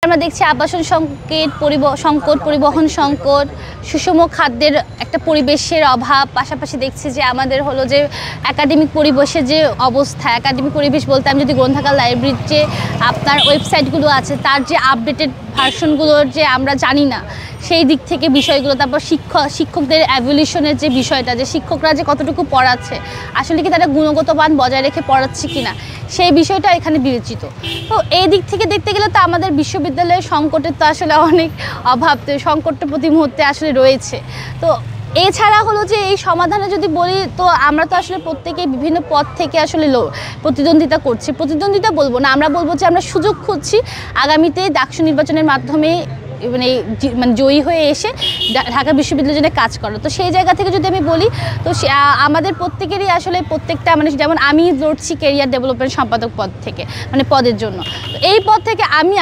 আমরা দেখছি আবাসন সংকট, পরিবহন সংকট, সুষম খাদ্যের একটা পরিবেশের অভাব, পাশাপাশি দেখছি যে আমাদের হলো যে একাডেমিক পরিবেশের যে অবস্থা, একাডেমিক পরিবেশ বলতে আমি যদি গ্রন্থাগার লাইব্রেরির যে আপনার ওয়েবসাইটগুলো আছে তার যে আপডেটেড ভার্সনগুলোর যে আমরা জানি না সেই দিক থেকে বিষয়গুলো, তারপর শিক্ষকদের অ্যাভলিউশনের যে বিষয়টা, যে শিক্ষকরা যে কতটুকু পড়াচ্ছে, আসলে কি তারা গুণগত মান বজায় রেখে পড়াচ্ছে কিনা, সেই বিষয়টা এখানে বিবেচিত। তো এই দিক থেকে দেখতে গেলে তো আমাদের বিশ্ববিদ্যালয়ের সংকটের তো আসলে অনেক অভাব, তো সংকটটা প্রতি মুহূর্তে আসলে রয়েছে। তো এছাড়া হলো যে এই সমাধানে যদি বলি, তো আমরা তো আসলে প্রত্যেকেই বিভিন্ন পদ থেকে আসলে প্রতিদ্বন্দ্বিতা করছি। প্রতিদ্বন্দ্বিতা বলবো না, আমরা বলবো যে আমরা সুযোগ খুঁজছি আগামীতে ডাকসু নির্বাচনের মাধ্যমে মানে জয়ী হয়ে এসে ঢাকা বিশ্ববিদ্যালয়ের জন্য কাজ করো। তো সেই জায়গা থেকে যদি আমি বলি, তো আমাদের প্রত্যেকেরই আসলে প্রত্যেকটা মানে যেমন আমি লড়ছি ক্যারিয়ার ডেভেলপমেন্ট সম্পাদক পদ থেকে, মানে পদের জন্য। তো এই পদ থেকে আমি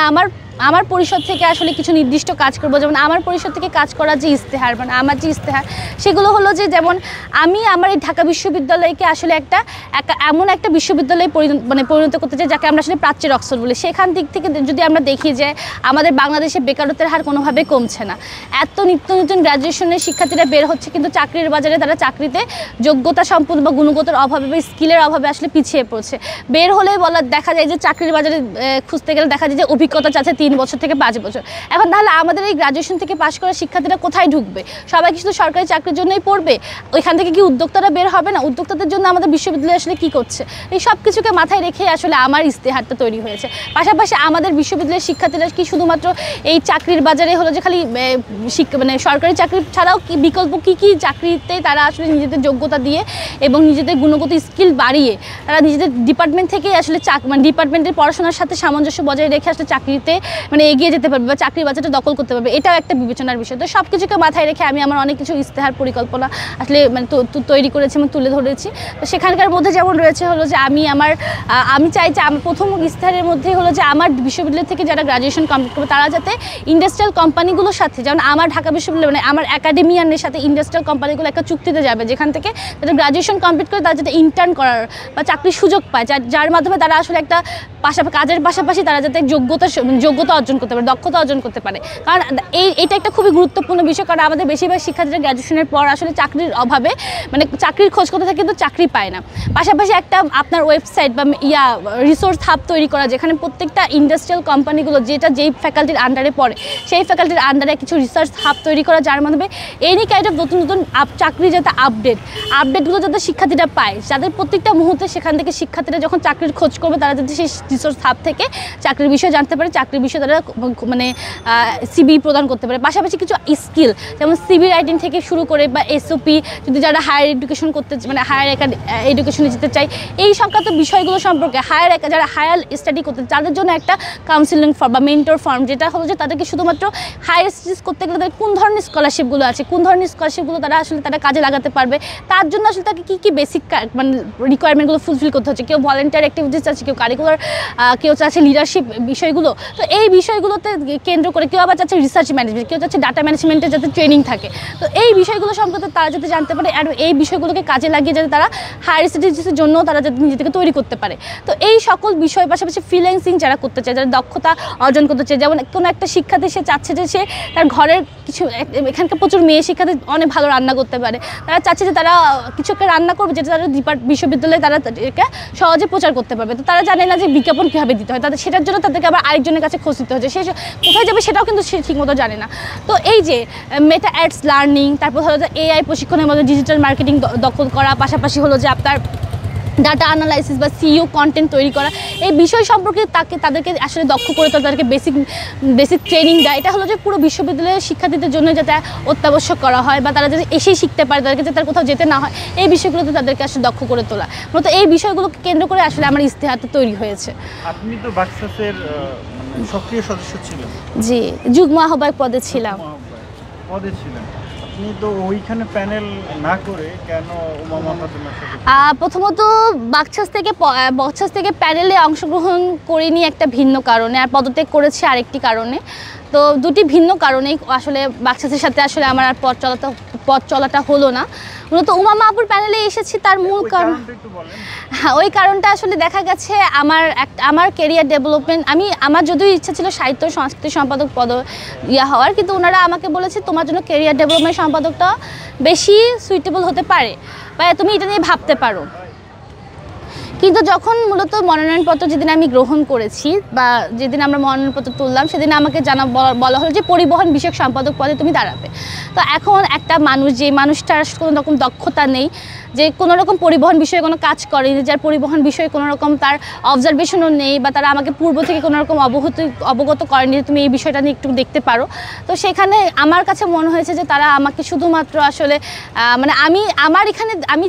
আমার পরিষদ থেকে আসলে কিছু নির্দিষ্ট কাজ করবো। যেমন আমার পরিষদ থেকে কাজ করার যে ইস্তেহার, মানে আমার যে ইস্তেহার, সেগুলো হলো যে যেমন আমি আমার এই ঢাকা বিশ্ববিদ্যালয়কে আসলে এমন একটা বিশ্ববিদ্যালয়ে পরিণত করতে চাই যাকে আমরা আসলে প্রাচ্যের অক্সফোর্ড বলি। সেখান দিক থেকে যদি আমরা দেখি যে আমাদের বাংলাদেশে বেকারত্বের হার কোনোভাবে কমছে না, এত নিত্য নতুন গ্র্যাজুয়েশনের শিক্ষার্থীরা বের হচ্ছে, কিন্তু চাকরির বাজারে তারা চাকরিতে যোগ্যতা সম্পন্ন বা গুণগতর অভাবে বা স্কিলের অভাবে আসলে পিছিয়ে পড়ছে। বের হলে দেখা যায় যে চাকরির বাজারে খুঁজতে গেলে দেখা যায় যে অভিজ্ঞতা চাচ্ছে 3 বছর থেকে 5 বছর। এখন তাহলে আমাদের এই গ্র্যাজুয়েশন থেকে পাশ করা শিক্ষার্থীরা কোথায় ঢুকবে? সবাই কি শুধু সরকারি চাকরির জন্যই পড়বে? ওইখান থেকে কি উদ্যোক্তারা বের হবে না? উদ্যোক্তাদের জন্য আমাদের বিশ্ববিদ্যালয় আসলে কি করছে? এই সব কিছুকে মাথায় রেখে আসলে আমার ইস্তেহারটা তৈরি হয়েছে। পাশাপাশি আমাদের বিশ্ববিদ্যালয়ের শিক্ষার্থীরা কি শুধুমাত্র এই চাকরির বাজারে হলো যে খালি মানে সরকারি চাকরি ছাড়াও কি বিকল্প কি চাকরিতে তারা আসলে নিজেদের যোগ্যতা দিয়ে এবং নিজেদের গুণগত স্কিল বাড়িয়ে তারা নিজেদের ডিপার্টমেন্ট থেকেই আসলে মানে ডিপার্টমেন্টের পড়াশোনার সাথে সামঞ্জস্য বজায় রেখে আসলে চাকরিতে মানে এগিয়ে যেতে পারবে বা চাকরির বাজারটা দখল করতে পারবে, এটাও একটা বিবেচনার বিষয়। তো সব কিছুকে মাথায় রেখে আমি আমার অনেক কিছু ইস্তেহার পরিকল্পনা আসলে মানে তৈরি করেছি এবং তুলে ধরেছি। তো সেখানকার মধ্যে যেমন রয়েছে হলো যে আমি চাই যে আমার প্রথম ইস্তেহারের মধ্যে হলো যে আমার বিশ্ববিদ্যালয় থেকে যারা গ্র্যাজুয়েশন কমপ্লিট করবে তারা যাতে ইন্ডাস্ট্রিয়াল কোম্পানিগুলোর সাথে, যেমন আমার ঢাকা বিশ্ববিদ্যালয় মানে আমার একাডেমিয়ানের সাথে ইন্ডাস্ট্রিয়াল কোম্পানিগুলো একটা চুক্তিতে যাবে, যেখান থেকে তাদের গ্র্যাজুয়েশন কমপ্লিট করে তারা যাতে ইন্টার্ন করার বা চাকরির সুযোগ পায়, যার মাধ্যমে তারা আসলে একটা কাজের পাশাপাশি তারা যাতে যোগ্যতা অর্জন করতে পারে, দক্ষতা অর্জন করতে পারে। কারণ এটা একটা খুবই গুরুত্বপূর্ণ বিষয়, কারণ আমাদের বেশিরভাগ শিক্ষার্থীরা গ্র্যাজুয়েশনের পর আসলে চাকরির অভাবে মানে চাকরির খোঁজ করতে থাকে কিন্তু চাকরি পায় না। পাশাপাশি একটা আপনার ওয়েবসাইট বা রিসোর্স হাব তৈরি করা, যেখানে প্রত্যেকটা ইন্ডাস্ট্রিয়াল কোম্পানিগুলো যেই ফ্যাকাল্টির আন্ডারে পড়ে সেই ফ্যাকাল্টির আন্ডারে কিছু রিসার্চ হাব তৈরি করা, যার মাধ্যমে এনি কাইন্ড অফ নতুন নতুন চাকরি যাতে আপডেটগুলো যাতে শিক্ষার্থীরা পায়, যাদের প্রত্যেকটা মুহূর্তে সেখান থেকে শিক্ষার্থীরা যখন চাকরির খোঁজ করবে তারা যাতে সেই রিসোর্স হাব থেকে চাকরির বিষয়ে জানতে পারে, চাকরির বিষয়ে তারা মানে সিবি প্রদান করতে পারে। পাশাপাশি কিছু স্কিল যেমন সিবি রাইটিং থেকে শুরু করে বা এসওপি, যদি যারা হায়ার এডুকেশন করতে মানে হায়ার এডুকেশনে যেতে চায়, এই সংক্রান্ত বিষয়গুলো সম্পর্কে যারা হায়ার স্টাডি করতে তাদের জন্য একটা কাউন্সিলিং ফর্ম বা মেন্টর ফর্ম, যেটা হলো যে তাদেরকে শুধুমাত্র হায়ার স্টাডিজ করতে গেলে তাদের কোন ধরনের স্কলারশিপগুলো আছে, কোন ধরনের স্কলারশিপগুলো তারা আসলে কাজে লাগাতে পারবে, তার জন্য আসলে তাকে কী বেসিক মানে রিকোয়ারমেন্টগুলো ফুলফিল করতে হচ্ছে। কেউ ভলেন্টিয়ার অ্যাক্টিভিটিস আছে, কেউ কারিকুলার, কেউ চাচ্ছে লিডারশিপ বিষয়গুলো। তো এই বিষয়গুলোতে কেন্দ্র করে কেউ আবার চাচ্ছে রিসার্চ ম্যানেজমেন্ট, কেউ চাচ্ছে ডাটা ম্যানেজমেন্টের যাতে ট্রেনিং থাকে। তো এই বিষয়গুলো সম্পর্কে তারা যাতে জানতে পারে আর এই বিষয়গুলোকে কাজে লাগিয়ে যাতে তারা হায়ার স্টাডিজের জন্য তারা যাতে নিজেদেরকে তৈরি করতে পারে। তো এই সকল বিষয় পাশাপাশি ফ্রিল্যান্সিং যারা করতে চায়, যারা দক্ষতা অর্জন করতে চায়, যেমন কোনো একটা শিক্ষার্থী সে চাচ্ছে যে সে তার ঘরের কিছু, এখানকার প্রচুর মেয়ে শিক্ষার্থী অনেক ভালো রান্না করতে পারে, তারা চাচ্ছে যে তারা কিছু একটা রান্না করবে যেটা তারা বিশ্ববিদ্যালয়ে তারা এটাকে সহজে প্রচার করতে পারবে। তো তারা জানে না যে বিজ্ঞাপন কীভাবে দিতে হয়, তাদের সেটার জন্য তাদেরকে আবার আরেকজনের কাছে খোঁজ দিতে হচ্ছে, সে কোথায় যাবে সেটাও কিন্তু সে ঠিকমতো জানে না। তো এই যে মেটা অ্যাডস লার্নিং, তারপর হলো যে এআই প্রশিক্ষণের মধ্যে ডিজিটাল মার্কেটিং দখল করা, পাশাপাশি হলো যে আপনার ডাটা অ্যানালাইসিস বা সিইও কন্টেন্ট তৈরি করা, এই বিষয় সম্পর্কে তাদেরকে আসলে দক্ষ করে তোলা, তাদেরকে বেসিক ট্রেনিং দেয়। এটা হলো যে পুরো বিশ্ববিদ্যালয়ের শিক্ষার্থীদের জন্য যাতে অত্যাবশ্যক করা হয় বা তারা যাতে এসেই শিখতে পারে, তাদেরকে যাতে তার কোথাও যেতে না হয়, এই বিষয়গুলোতে তাদেরকে আসলে দক্ষ করে তোলা। মূলত এই বিষয়গুলোকে কেন্দ্র করে আসলে আমার ইস্তেহারটা তৈরি হয়েছে। আপনি তো বাকসাসের সক্রিয় সদস্য ছিলেন? জি, যুগ্ম আহ্বায়ক পদে ছিলাম। আপনি তো ওইখানে প্যানেল না করে কেন প্রথমত বাকসাস থেকে প্যানেলে অংশগ্রহণ করিনি একটা ভিন্ন কারণে, আর পদত্যাগ করেছি আরেকটি কারণে। তো দুটি ভিন্ন কারণেই আসলে বাকসাসের সাথে আসলে আমার আর পথ চলাটা হলো না। মূলত উমামা আপুর প্যানেলে এসেছি তার মূল ওই কারণ, কারণটা একটু বলেন। হ্যাঁ ওই কারণটা আসলে দেখা গেছে আমার কেরিয়ার ডেভেলপমেন্ট, আমার যদিও ইচ্ছা ছিল সাহিত্য সংস্কৃতি সম্পাদক পদ হওয়ার, কিন্তু ওনারা আমাকে বলেছে তোমার জন্য কেরিয়ার ডেভেলপমেন্ট সম্পাদকটা বেশি সুইটেবল হতে পারে বা তুমি এটা নিয়ে ভাবতে পারো। কিন্তু যখন মূলত মনোনয়নপত্র যেদিন আমি গ্রহণ করেছি বা যেদিন আমরা মনোনয়নপত্র তুললাম, সেদিন আমাকে বলা হলো যে পরিবহন বিষয়ক সম্পাদক পদে তুমি দাঁড়াবে। তো এখন একটা মানুষ, যে মানুষটার কোনো রকম দক্ষতা নেই, যে কোনো রকম পরিবহন বিষয়ে কোনো কাজ করেনি, যার পরিবহন বিষয়ে কোনো রকম তার অবজারভেশনও নেই, বা তারা আমাকে পূর্ব থেকে কোনো রকম অবগত করেনি যে তুমি এই বিষয়টা নিয়ে একটু দেখতে পারো। তো সেখানে আমার কাছে মনে হয়েছে যে তারা আমাকে শুধুমাত্র আসলে মানে আমি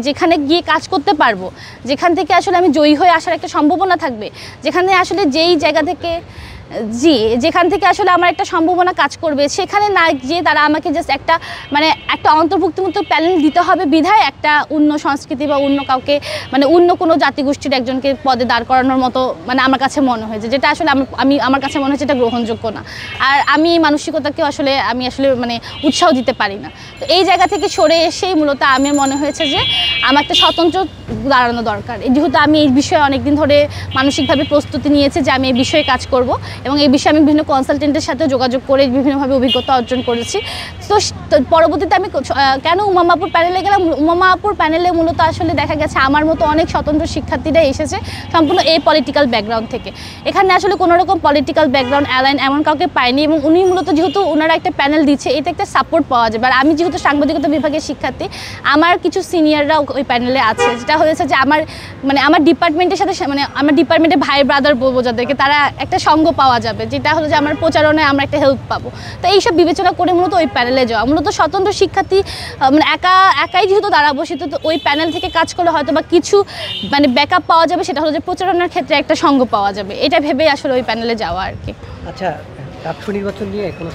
যেখানে গিয়ে কাজ করতে পারবো, যেখান থেকে আসলে আমি জয়ী হয়ে আসার একটা সম্ভাবনা থাকবে, যেখানে আসলে যেই জায়গা থেকে যেখান থেকে আসলে আমার একটা সম্ভাবনা কাজ করবে, সেখানে না গিয়ে তারা আমাকে জাস্ট একটা অন্তর্ভুক্তিমূলক প্যানেল দিতে হবে বিধায় একটা অন্য সংস্কৃতি বা অন্য কাউকে, মানে অন্য কোনো জাতিগোষ্ঠীর একজনকে পদে দাঁড় করানোর মতো আমার কাছে মনে হয়েছে, যেটা আসলে আমার কাছে মনে হচ্ছে এটা গ্রহণযোগ্য না। আর আমি এই মানসিকতাকে আমি আসলে উৎসাহ দিতে পারি না। তো এই জায়গা থেকে সরে এসেই মূলত আমার মনে হয়েছে যে আমার একটা স্বতন্ত্র দাঁড়ানো দরকার। যেহেতু আমি এই বিষয়ে অনেকদিন ধরে মানসিকভাবে প্রস্তুতি নিয়েছি যে আমি এই বিষয়ে কাজ করব, এবং এই বিষয়ে আমি বিভিন্ন কনসালটেন্টের সাথে যোগাযোগ করে বিভিন্নভাবে অভিজ্ঞতা অর্জন করেছি। তো পরবর্তীতে আমি কেন উমামা আপুর প্যানেলে গেলাম, উমামা আপুর প্যানেলে মূলত আসলে দেখা গেছে আমার মতো অনেক স্বতন্ত্র শিক্ষার্থীরা এসেছে সম্পূর্ণ এই পলিটিক্যাল ব্যাকগ্রাউন্ড থেকে। এখানে আসলে কোনো রকম পলিটিক্যাল ব্যাকগ্রাউন্ড অ্যালাইন এমন কাউকে পায়নি, এবং উনি মূলত যেহেতু ওনারা একটা প্যানেল দিচ্ছে, এতে একটা সাপোর্ট পাওয়া যাবে। আর আমি যেহেতু সাংবাদিকতা বিভাগের শিক্ষার্থী, আমার কিছু সিনিয়ররাও ওই প্যানেলে আছে, যেটা হয়েছে যে আমার ডিপার্টমেন্টের সাথে আমার ডিপার্টমেন্টের ভাই ব্রাদার বলবো যাদেরকে, তারা একটা সঙ্গ পাওয়া যাবে, যেটা হলো যে আমার প্রচারণায় আমরা একটা হেল্প পাবো। তো এইসব বিবেচনা করে মূলত ওই প্যানেলে যাওয়া। মূলত স্বতন্ত্র শিক্ষার্থী একাই যেহেতু দাঁড়াবো, সেহেতু তো ওই প্যানেল থেকে কাজ করলে হয়তো বা কিছু ব্যাকআপ পাওয়া যাবে, সেটা হলো যে প্রচারণার ক্ষেত্রে একটা সঙ্গ পাওয়া যাবে। এটা ভেবেই আসলে ওই প্যানেলে যাওয়া আর কি। আচ্ছা, ডাকসু নির্বাচন নিয়ে কোনো